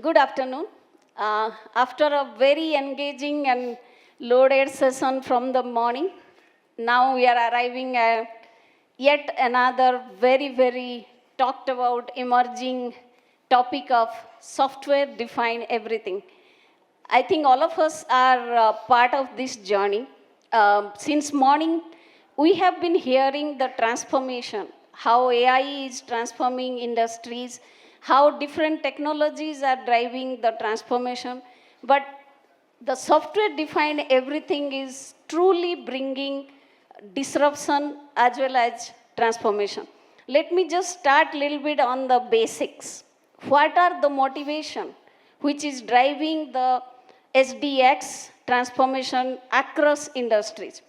Good afternoon. After a very engaging and loaded session from the morning, now we are arriving at yet another very talked about emerging topic of software define everything. I think all of us are part of this journey. Since morning, we have been hearing the transformation, how AI is transforming industries, how different technologies are driving the transformation. But the software defined everything is truly bringing disruption as well as transformation. Let me just start a little bit on the basics. What are the motivation which is driving the SDX transformation across industries?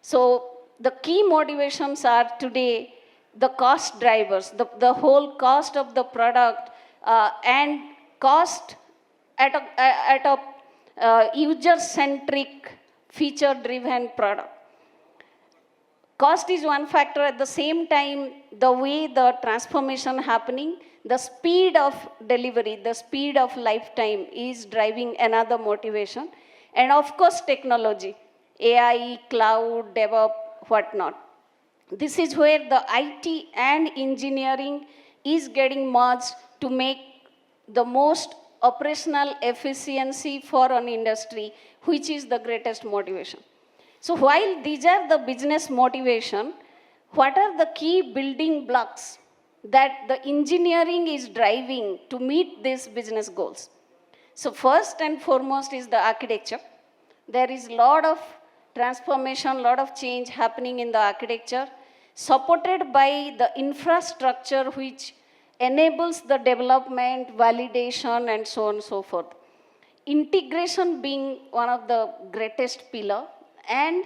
So the key motivations are today the cost drivers, the whole cost of the product and cost at a user-centric, feature-driven product. Cost is one factor. At the same time, the way the transformation happening, the speed of delivery, the speed of lifetime is driving another motivation. And of course, technology, AI, cloud, DevOps, whatnot. This is where the IT and engineering is getting merged to make the most operational efficiency for an industry, which is the greatest motivation. So while these are the business motivation, what are the key building blocks that the engineering is driving to meet these business goals? So first and foremost is the architecture. There is a lot of transformation, lot of change happening in the architecture, supported by the infrastructure which enables the development, validation, and so on and so forth. Integration being one of the greatest pillar, and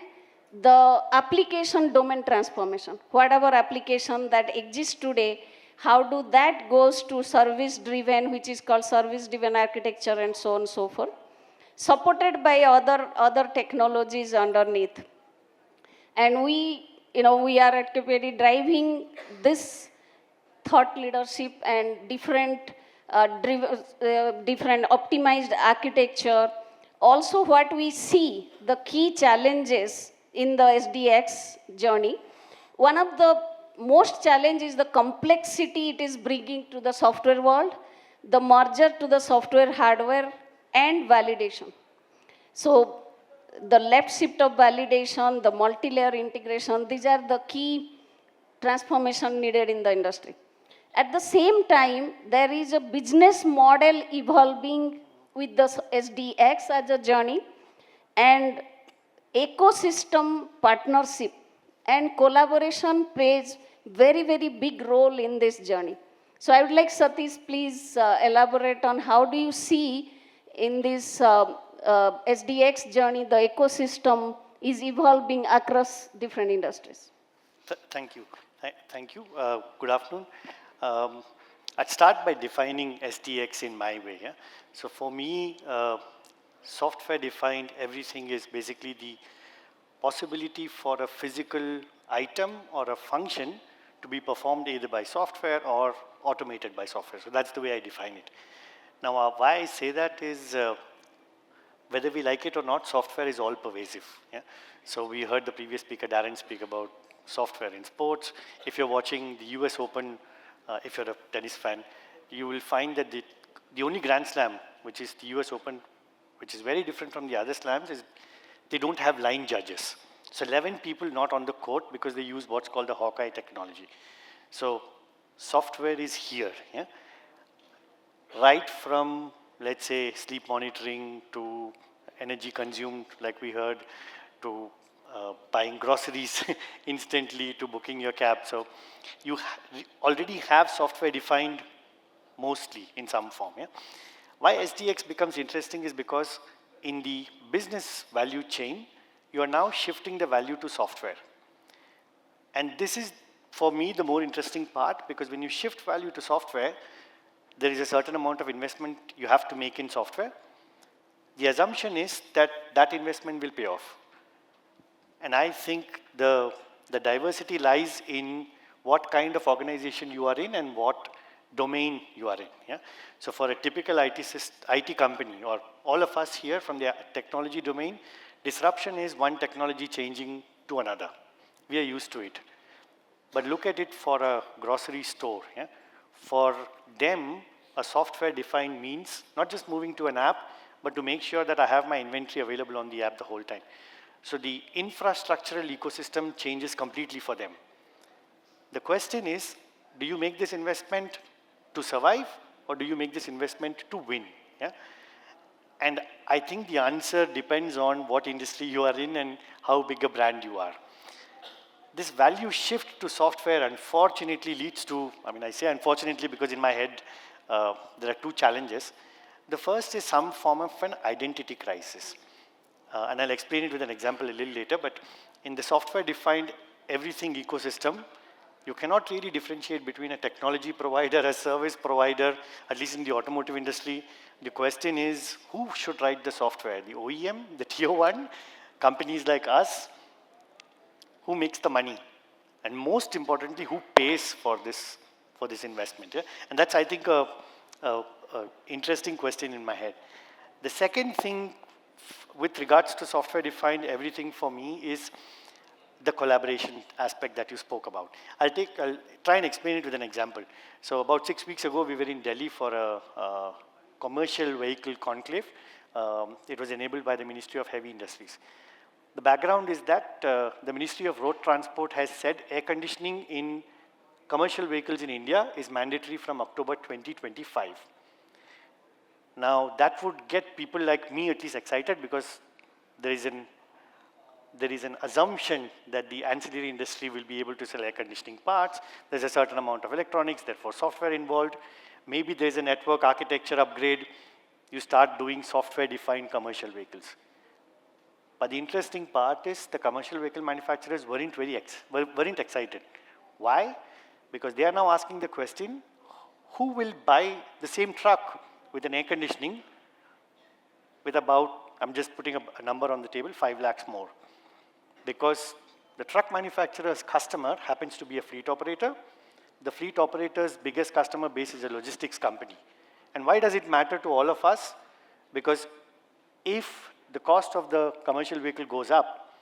the application domain transformation. Whatever application that exists today, how do that goes to service driven, which is called service driven architecture, and so on and so forth, supported by other technologies underneath. And we are at KPIT driving this thought leadership and different optimized architecture. Also, what we see, the key challenges in the SDX journey, one of the most challenge is the complexity it is bringing to the software world, the merger to the software hardware, and validation. So the left shift of validation, the multi-layer integration, these are the key transformation needed in the industry. At the same time, there is a business model evolving with the SDX as a journey, and ecosystem partnership and collaboration plays very big role in this journey. So I would like Satish, please elaborate on how do you see in this SDX journey, the ecosystem is evolving across different industries. Thank you. Thank you. Good afternoon. I'd start by defining SDX in my way. Yeah? So for me, software defined everything is basically the possibility for a physical item or a function to be performed either by software or automated by software. So that's the way I define it. Now, why I say that is whether we like it or not, software is all pervasive. Yeah? So we heard the previous speaker, Darren, speak about software in sports. If you're watching the US Open, if you're a tennis fan, you will find that the only Grand Slam, which is the US Open, which is very different from the other slams, is they don't have line judges. So 11 people not on the court because they use what's called the Hawkeye technology. So software is here. Yeah? Right from, let's say, sleep monitoring to energy consumed, like we heard, to buying groceries instantly, to booking your cab. So you already have software defined mostly in some form. Yeah? Why SDX becomes interesting is because in the business value chain, you are now shifting the value to software. And this is, for me, the more interesting part, because when you shift value to software, there is a certain amount of investment you have to make in software. The assumption is that that investment will pay off. And I think the diversity lies in what kind of organization you are in and what domain you are in. Yeah? So for a typical IT company, or all of us here from the technology domain, disruption is one technology changing to another. We are used to it. But look at it for a grocery store. Yeah? For them, a software-defined means not just moving to an app, but to make sure that I have my inventory available on the app the whole time. So the infrastructural ecosystem changes completely for them. The question is, do you make this investment to survive, or do you make this investment to win? Yeah? And I think the answer depends on what industry you are in and how big a brand you are. This value shift to software unfortunately leads to, I say unfortunately because in my head there are two challenges. The first is some form of an identity crisis. And I'll explain it with an example a little later, but in the software-defined everything ecosystem, you cannot really differentiate between a technology provider, a service provider, at least in the automotive industry. The question is, who should write the software? The OEM, the tier one, companies like us, who makes the money? And most importantly, who pays for this investment? Yeah? And that's, I think, a interesting question in my head. The second thing with regards to software-defined everything for me is the collaboration aspect that you spoke about. I'll try and explain it with an example. So about 6 weeks ago, we were in Delhi for a commercial vehicle conclave. It was enabled by the Ministry of Heavy Industries. The background is that the Ministry of Road Transport has said air conditioning in commercial vehicles in India is mandatory from October 2025. Now, that would get people like me at least excited, because there is an assumption that the ancillary industry will be able to sell air conditioning parts. There's a certain amount of electronics, therefore software involved. Maybe there's a network architecture upgrade. You start doing software-defined commercial vehicles. But the interesting part is the commercial vehicle manufacturers weren't excited. Why? Because they are now asking the question, who will buy the same truck with an air conditioning with about, I'm just putting a number on the table, 5 lakhs more? Because the truck manufacturer's customer happens to be a fleet operator. The fleet operator's biggest customer base is a logistics company. And why does it matter to all of us? Because if the cost of the commercial vehicle goes up,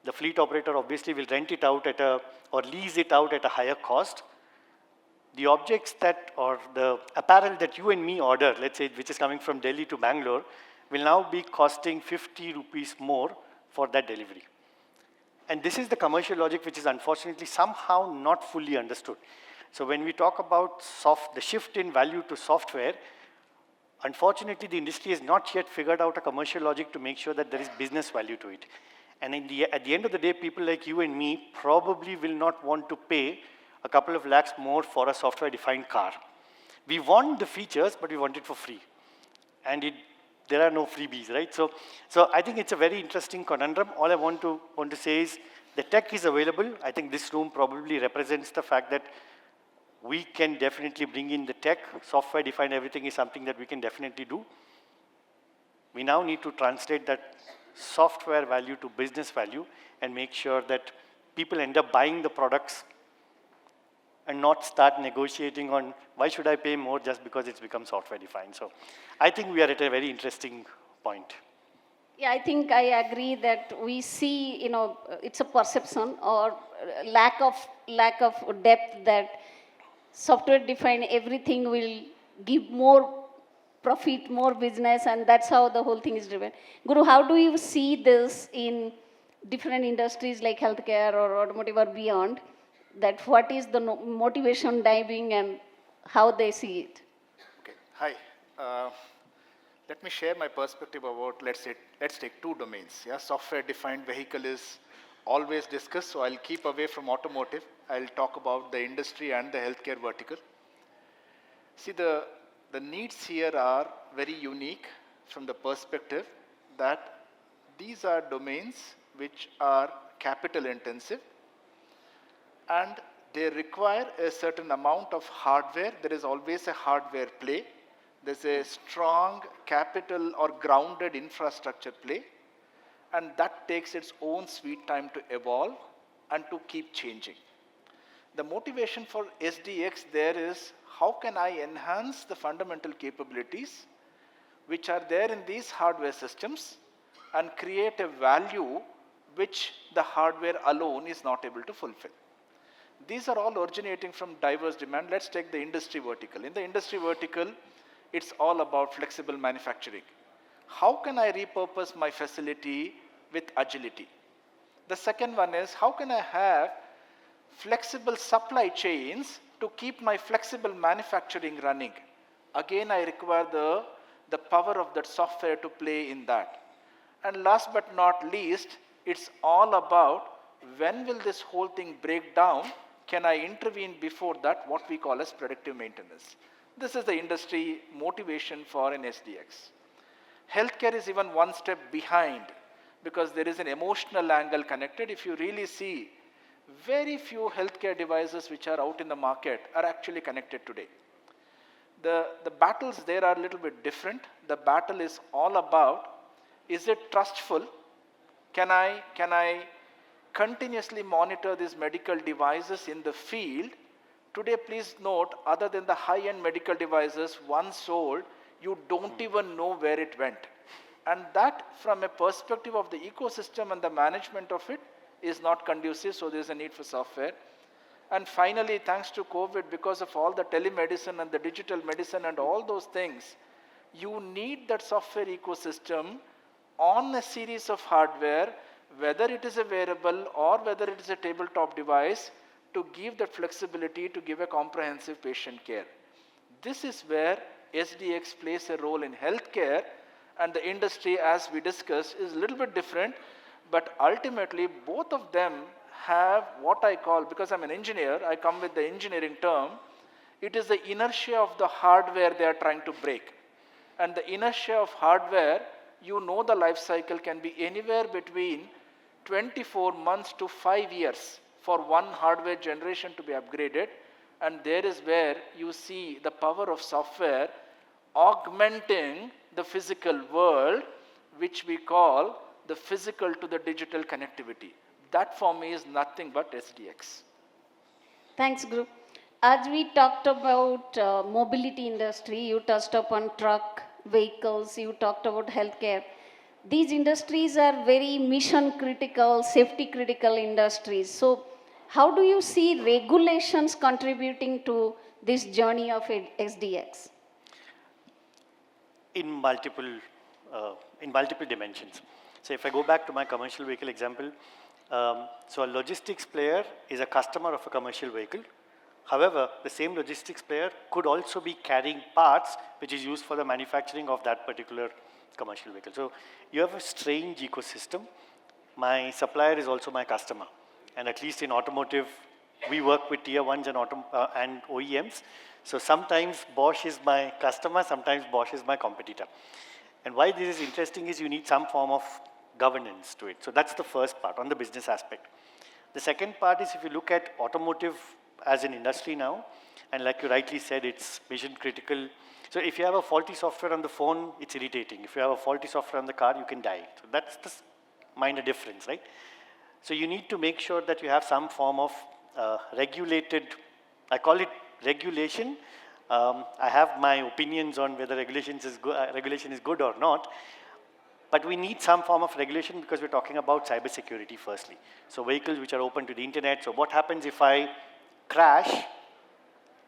the fleet operator obviously will rent it out or lease it out at a higher cost. The objects or the apparel that you and me order, let's say, which is coming from Delhi to Bangalore, will now be costing 50 rupees more for that delivery. And this is the commercial logic which is unfortunately somehow not fully understood. So when we talk about the shift in value to software, unfortunately the industry has not yet figured out a commercial logic to make sure that there is business value to it. And at the end of the day, people like you and me probably will not want to pay a couple of lakhs more for a software-defined car. We want the features, but we want it for free. And there are no freebies, right? So I think it's a very interesting conundrum. All I want to say is the tech is available. I think this room probably represents the fact that we can definitely bring in the tech. Software-defined everything is something that we can definitely do. We now need to translate that software value to business value and make sure that people end up buying the products and not start negotiating on why should I pay more just because it's become software defined. So I think we are at a very interesting point. Yeah, I think I agree that we see, it's a perception or lack of depth that software defined everything will give more profit, more business, and that's how the whole thing is driven. Guru, how do you see this in different industries like healthcare or automotive or beyond? That what is the motivation driving and how they see it? Okay. Hi. Let me share my perspective about, let's take two domains. Yeah, software-defined vehicle is always discussed, so I'll keep away from automotive. I'll talk about the industry and the healthcare vertical. See, the needs here are very unique from the perspective that these are domains which are capital intensive, and they require a certain amount of hardware. There is always a hardware play. There's a strong capital or grounded infrastructure play, and that takes its own sweet time to evolve and to keep changing. The motivation for SDX there is how can I enhance the fundamental capabilities which are there in these hardware systems and create a value which the hardware alone is not able to fulfill. These are all originating from diverse demand. Let's take the industry vertical. In the industry vertical, it's all about flexible manufacturing. How can I repurpose my facility with agility? The second one is, how can I have flexible supply chains to keep my flexible manufacturing running? Again, I require the power of that software to play in that. And last but not least, it's all about when will this whole thing break down? Can I intervene before that, what we call as predictive maintenance? This is the industry motivation for an SDX. Healthcare is even one step behind because there is an emotional angle connected. If you really see, very few healthcare devices which are out in the market are actually connected today. The battles there are a little bit different. The battle is all about, is it trustful? Can I continuously monitor these medical devices in the field? Today, please note, other than the high-end medical devices, once sold, you don't even know where it went. And that, from a perspective of the ecosystem and the management of it, is not conducive, so there is a need for software. And finally, thanks to COVID, because of all the telemedicine and the digital medicine and all those things, you need that software ecosystem on a series of hardware, whether it is a wearable or whether it is a tabletop device, to give that flexibility to give a comprehensive patient care. This is where SDX plays a role in healthcare, and the industry, as we discussed, is a little bit different, but ultimately both of them have what I call, because I'm an engineer, I come with the engineering term, it is the inertia of the hardware they are trying to break. And the inertia of hardware, you know, the life cycle can be anywhere between 24 months to 5 years for one hardware generation to be upgraded. And there is where you see the power of software augmenting the physical world, which we call the physical to the digital connectivity. That for me is nothing but SDX. Thanks, Guru. As we talked about mobility industry, you touched upon truck, vehicles, you talked about healthcare. These industries are very mission critical, safety critical industries. So how do you see regulations contributing to this journey of SDX? In multiple dimensions. So if I go back to my commercial vehicle example, so a logistics player is a customer of a commercial vehicle. However, the same logistics player could also be carrying parts which is used for the manufacturing of that particular commercial vehicle. So you have a strange ecosystem. My supplier is also my customer. And at least in automotive, we work with tier ones and OEMs. So sometimes Bosch is my customer, sometimes Bosch is my competitor. And why this is interesting is you need some form of governance to it. So that's the first part on the business aspect. The second part is if you look at automotive as an industry now, and like you rightly said, it's mission critical. So if you have a faulty software on the phone, it's irritating. If you have a faulty software on the car, you can die. So that's the minor difference, right? So you need to make sure that you have some form of regulated, I call it regulation. I have my opinions on whether regulation is good or not, but we need some form of regulation because we're talking about cybersecurity firstly. So vehicles which are open to the internet. So what happens if I crash,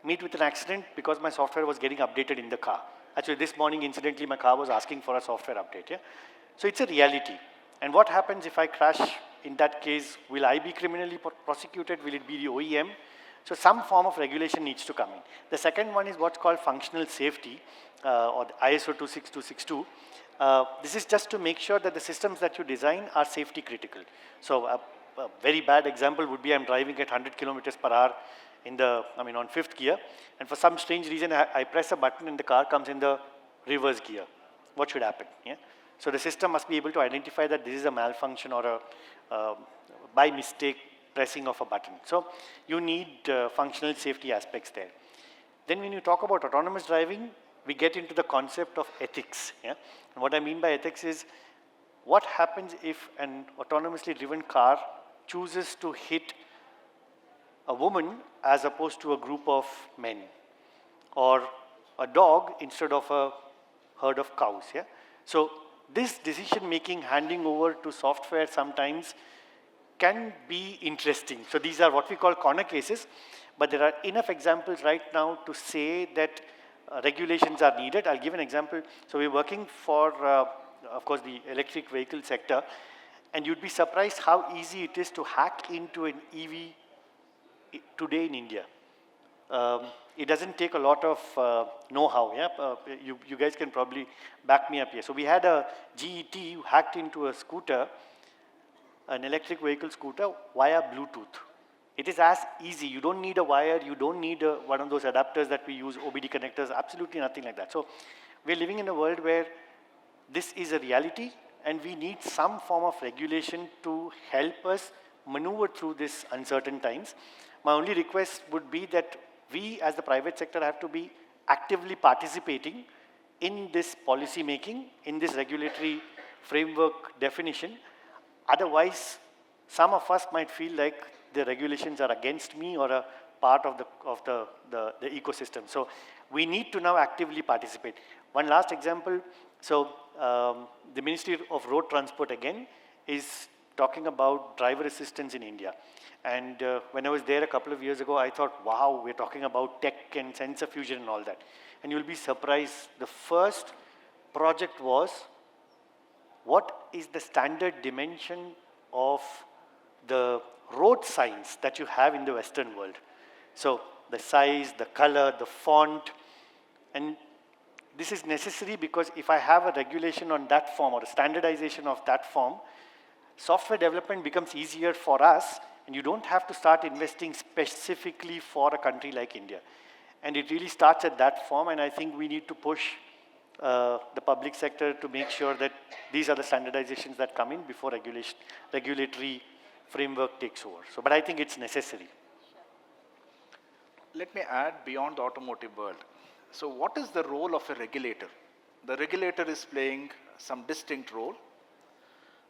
meet with an accident because my software was getting updated in the car? Actually, this morning, incidentally, my car was asking for a software update. Yeah? So it's a reality. And what happens if I crash? In that case, will I be criminally prosecuted? Will it be the OEM? So some form of regulation needs to come in. The second one is what's called functional safety, or the ISO 26262. This is just to make sure that the systems that you design are safety critical. So a very bad example would be I'm driving at 100 kilometers per hour on fifth gear, and for some strange reason I press a button and the car comes in the reverse gear. What should happen? Yeah? So the system must be able to identify that this is a malfunction or a by mistake pressing of a button. So you need functional safety aspects there. Then when you talk about autonomous driving, we get into the concept of ethics. Yeah? And what I mean by ethics is what happens if an autonomously driven car chooses to hit a woman as opposed to a group of men. or a dog instead of a herd of cows. Yeah? So this decision making handing over to software sometimes can be interesting. So these are what we call corner cases, but there are enough examples right now to say that regulations are needed. I'll give an example. So we're working for, of course, the electric vehicle sector, and you'd be surprised how easy it is to hack into an EV today in India. It doesn't take a lot of know-how. Yeah? You guys can probably back me up here. So we had a GET who hacked into a scooter, an electric vehicle scooter, via Bluetooth. It is as easy. You don't need a wire. You don't need one of those adapters that we use, OBD connectors, absolutely nothing like that. So we're living in a world where this is a reality, and we need some form of regulation to help us maneuver through these uncertain times. My only request would be that we as the private sector have to be actively participating in this policy making, in this regulatory framework definition. Otherwise, some of us might feel like the regulations are against me or a part of the ecosystem. So we need to now actively participate. One last example. So the Ministry of Road Transport again is talking about driver assistance in India. And when I was there a couple of years ago, I thought, wow, we're talking about tech and sensor fusion and all that. And you'll be surprised, the first project was, what is the standard dimension of the road signs that you have in the Western world? So the size, the color, the font, and this is necessary because if I have a regulation on that form or a standardization of that form, software development becomes easier for us, and you don't have to start investing specifically for a country like India. And it really starts at that form, and I think we need to push the public sector to make sure that these are the standardizations that come in before regulatory framework takes over. So, but I think it's necessary. Let me add beyond the automotive world. So what is the role of a regulator? The regulator is playing some distinct role.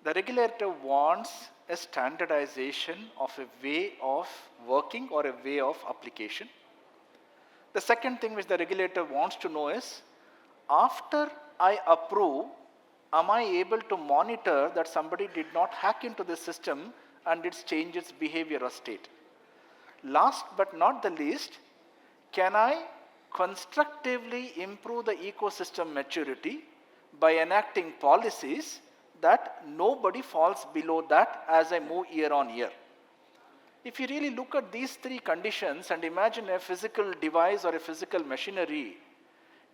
The regulator wants a standardization of a way of working or a way of application. The second thing which the regulator wants to know is, after I approve, am I able to monitor that somebody did not hack into the system and it changed its behavior or state? Last but not the least, can I constructively improve the ecosystem maturity by enacting policies that nobody falls below that as I move year on year? If you really look at these three conditions and imagine a physical device or a physical machinery,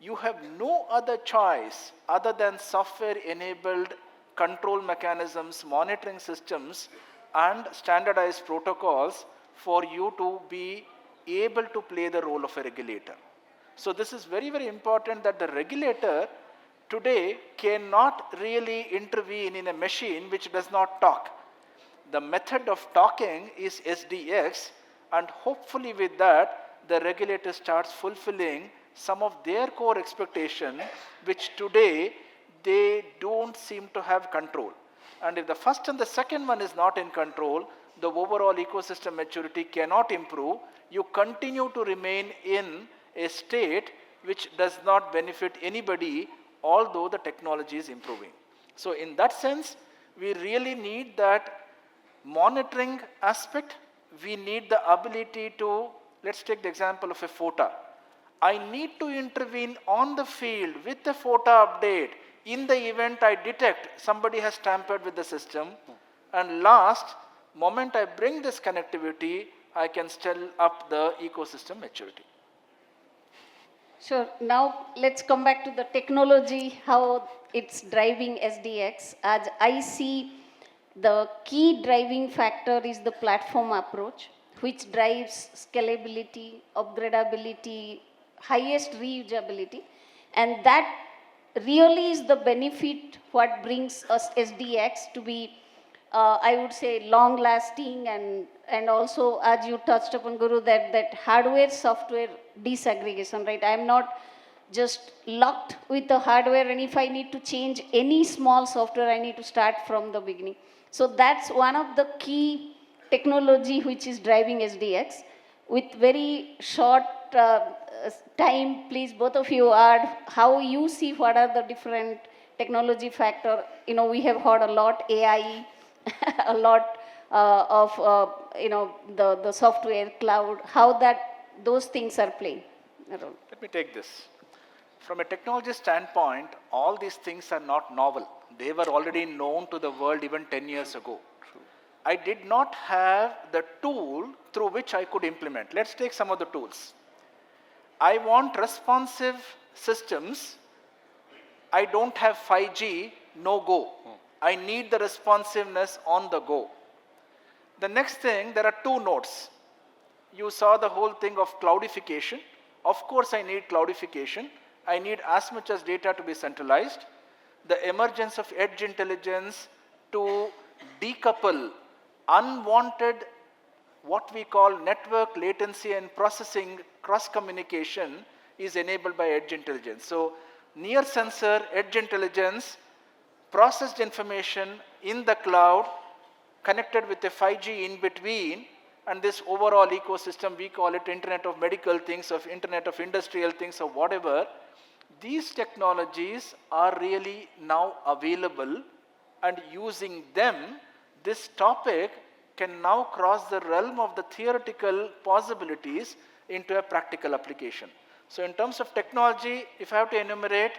you have no other choice other than software-enabled control mechanisms, monitoring systems, and standardized protocols for you to be able to play the role of a regulator. So this is very, very important that the regulator today cannot really intervene in a machine which does not talk. The method of talking is SDX, and hopefully with that, the regulator starts fulfilling some of their core expectation, which today they don't seem to have control. And if the first and the second one is not in control, the overall ecosystem maturity cannot improve. You continue to remain in a state which does not benefit anybody, although the technology is improving. So in that sense, we really need that monitoring aspect. We need the ability to, let's take the example of a FOTA. I need to intervene on the field with the FOTA update in the event I detect somebody has tampered with the system. And last, moment I bring this connectivity, I can still up the ecosystem maturity. Sure. Now let's come back to the technology, how it's driving SDX. As I see, the key driving factor is the platform approach, which drives scalability, upgradability, highest reusability, and that really is the benefit what brings us SDX to be, I would say, long lasting, and also, as you touched upon, Guru, that hardware software disaggregation, right? I'm not just locked with the hardware, and if I need to change any small software, I need to start from the beginning. So that's one of the key technology which is driving SDX with very short time, please, both of you add how you see what are the different technology factor. You know, we have heard a lot AI, a lot of, the software, cloud, how those things are playing a role. Let me take this. From a technology standpoint, all these things are not novel. They were already known to the world even 10 years ago. I did not have the tool through which I could implement. Let's take some of the tools. I want responsive systems. I don't have 5G, no go. I need the responsiveness on the go. The next thing, there are two nodes. You saw the whole thing of cloudification. Of course, I need cloudification. I need as much as data to be centralized. The emergence of edge intelligence to decouple unwanted, what we call network latency and processing cross communication is enabled by edge intelligence. So near sensor, edge intelligence, processed information in the cloud, connected with a 5G in between, and this overall ecosystem, we call it Internet of Medical Things, of Internet of Industrial Things, or whatever. These technologies are really now available, and using them, this topic can now cross the realm of the theoretical possibilities into a practical application. So in terms of technology, if I have to enumerate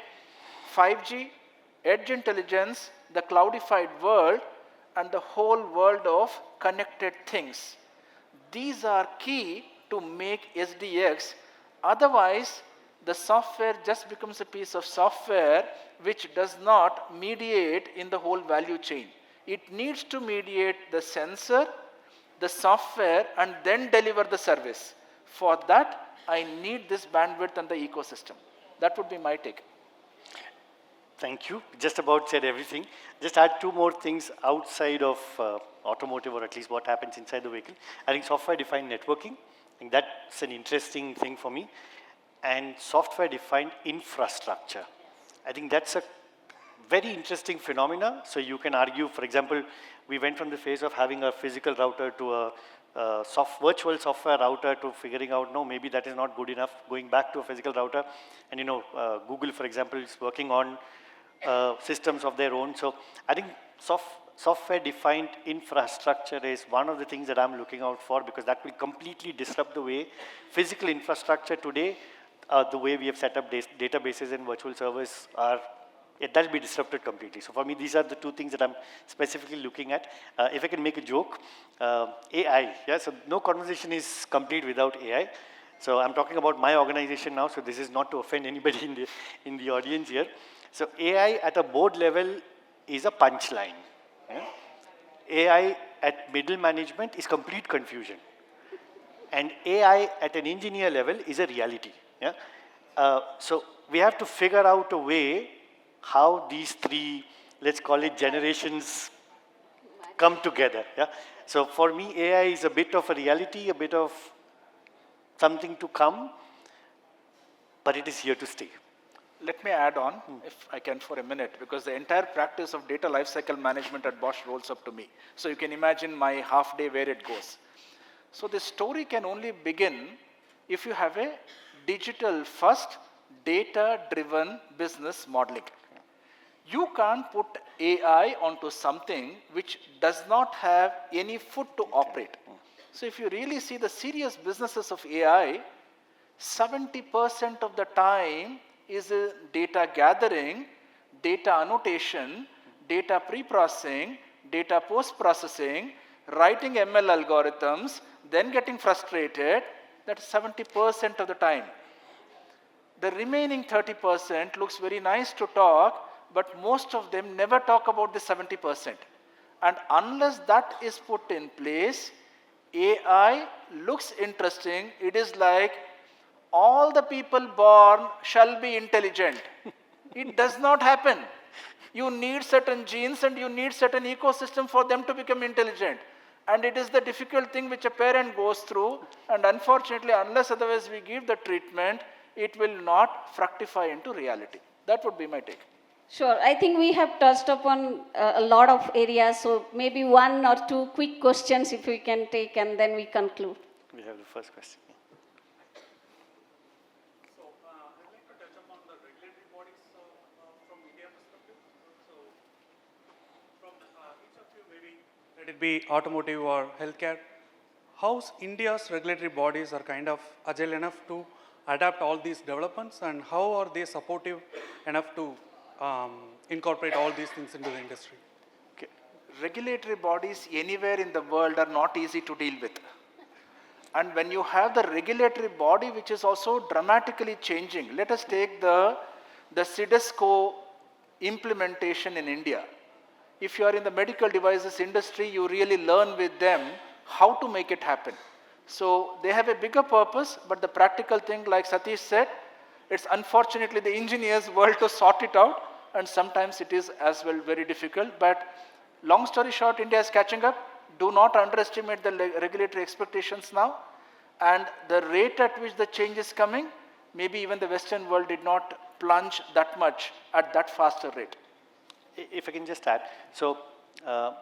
5G, edge intelligence, the cloudified world, and the whole world of connected things. These are key to make SDX. Otherwise, the software just becomes a piece of software which does not mediate in the whole value chain. It needs to mediate the sensor, the software, and then deliver the service. For that, I need this bandwidth and the ecosystem. That would be my take. Thank you. Just about said everything. Just add two more things outside of automotive, or at least what happens inside the vehicle. I think software-defined networking. I think that's an interesting thing for me. And software-defined infrastructure. I think that's a very interesting phenomena. So you can argue, for example, we went from the phase of having a physical router to a virtual software router to figuring out, no, maybe that is not good enough, going back to a physical router. And Google, for example, is working on systems of their own. So I think software-defined infrastructure is one of the things that I'm looking out for, because that will completely disrupt the way physical infrastructure today, the way we have set up databases and virtual servers are, that will be disrupted completely. So for me, these are the two things that I'm specifically looking at. If I can make a joke, AI, yeah, so no conversation is complete without AI. So I'm talking about my organization now, so this is not to offend anybody in the audience here. So AI at a board level is a punchline. Yeah? AI at middle management is complete confusion. And AI at an engineer level is a reality. Yeah? So we have to figure out a way how these three, let's call it generations, come together. Yeah? So for me, AI is a bit of a reality, a bit of something to come, but it is here to stay. Let me add on, if I can, for a minute, because the entire practice of data lifecycle management at Bosch rolls up to me. So you can imagine my half day where it goes. So this story can only begin if you have a digital first, data-driven business modeling. You can't put AI onto something which does not have any foot to operate. So if you really see the serious businesses of AI, 70% of the time is data gathering, data annotation, data pre-processing, data post-processing, writing ML algorithms, then getting frustrated. That's 70% of the time. The remaining 30% looks very nice to talk, but most of them never talk about the 70%. And unless that is put in place, AI looks interesting. It is like all the people born shall be intelligent. It does not happen. You need certain genes and you need certain ecosystem for them to become intelligent. And it is the difficult thing which a parent goes through, and unfortunately, unless otherwise we give the treatment, it will not fructify into reality. That would be my take. Sure. I think we have touched upon a lot of areas, so maybe one or two quick questions if we can take, and then we conclude. We have the first question. let it be automotive or healthcare, how India's regulatory bodies are kind of agile enough to adapt all these developments, and how are they supportive enough to incorporate all these things into the industry? Okay. Regulatory bodies anywhere in the world are not easy to deal with. And when you have the regulatory body which is also dramatically changing, let us take the CIDESCO implementation in India. If you are in the medical devices industry, you really learn with them how to make it happen. So they have a bigger purpose, but the practical thing, like Satish said, it's unfortunately the engineers' world to sort it out, and sometimes it is as well very difficult. But long story short, India is catching up. Do not underestimate the regulatory expectations now, and the rate at which the change is coming, maybe even the Western world did not plunge that much at that faster rate. If I can just add, so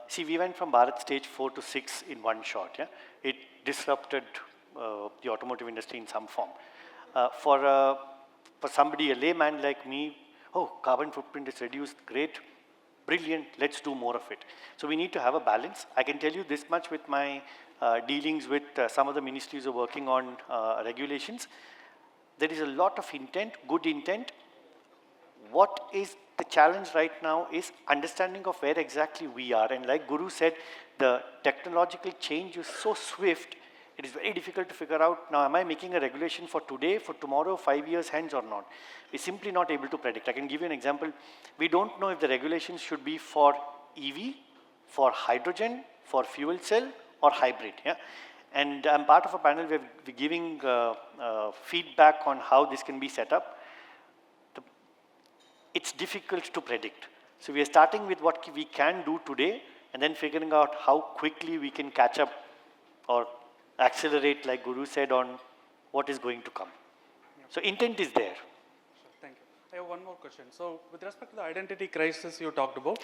see, we went from Bharat stage 4 to 6 in one shot. Yeah, it disrupted the automotive industry in some form. For somebody, a layman like me, oh, carbon footprint is reduced, great, brilliant, let's do more of it. So we need to have a balance. I can tell you this much with my dealings with some of the ministries who are working on regulations. There is a lot of intent, good intent. What is the challenge right now is understanding of where exactly we are. And like Guru said, the technological change is so swift, it is very difficult to figure out, now am I making a regulation for today, for tomorrow, 5 years hence or not? We're simply not able to predict. I can give you an example. We don't know if the regulations should be for EV, for hydrogen, for fuel cell or hybrid. Yeah? And I'm part of a panel where we're giving feedback on how this can be set up. It's difficult to predict. So we are starting with what we can do today and then figuring out how quickly we can catch up or accelerate, like Guru said, on what is going to come. Yeah. So intent is there. Sure, thank you. I have one more question. So with respect to the identity crisis you talked about,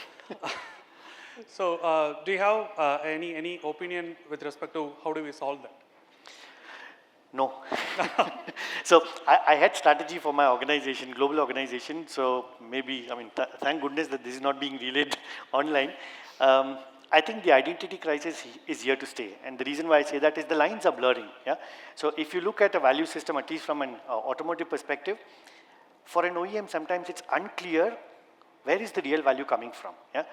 so do you have any opinion with respect to how do we solve that? No. So I had strategy for my organization, global organization. So maybe, I mean, thank goodness that this is not being relayed online. I think the identity crisis is here to stay. And the reason why I say that is the lines are blurring. Yeah. So if you look at a value system, at least from an automotive perspective, for an OEM, sometimes it's unclear where is the real value coming from. Yeah.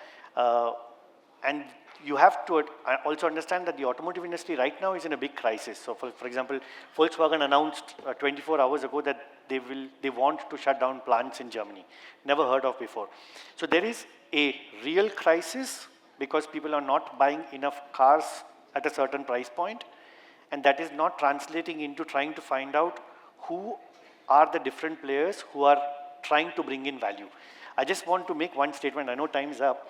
And you have to also understand that the automotive industry right now is in a big crisis. So for example, Volkswagen announced 24 hours ago that they want to shut down plants in Germany. Never heard of before. So there is a real crisis because people are not buying enough cars at a certain price point, and that is not translating into trying to find out who are the different players who are trying to bring in value. I just want to make one statement. I know time's up.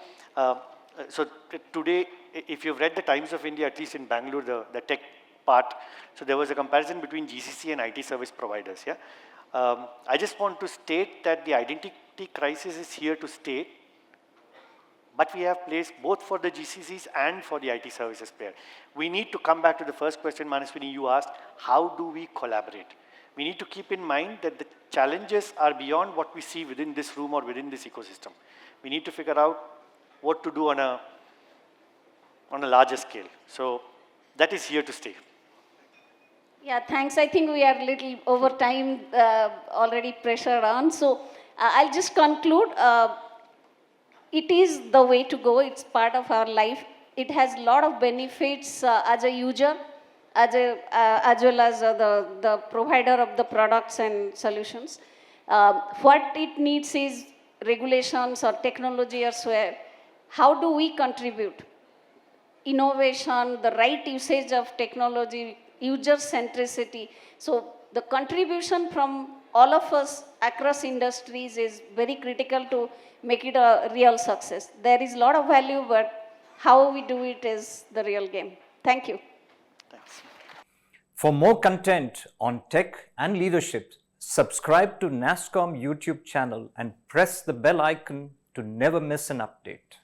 So today, if you've read the Times of India, at least in Bangalore, the tech part, so there was a comparison between GCC and IT service providers. Yeah, I just want to state that the identity crisis is here to stay, but we have place both for the GCCs and for the IT services player. We need to come back to the first question, Manaswini, you asked, how do we collaborate? We need to keep in mind that the challenges are beyond what we see within this room or within this ecosystem. We need to figure out what to do on a larger scale. So that is here to stay. Yeah, thanks. I think we are a little over time, already pressured on. So I'll just conclude. It is the way to go. It's part of our life. It has a lot of benefits as a user, as well as the provider of the products and solutions. What it needs is regulations or technology elsewhere. How do we contribute? Innovation, the right usage of technology, user centricity. So the contribution from all of us across industries is very critical to make it a real success. There is a lot of value, but how we do it is the real game. Thank you. Thanks. For more content on tech and leadership, subscribe to nasscom YouTube channel and press the bell icon to never miss an update.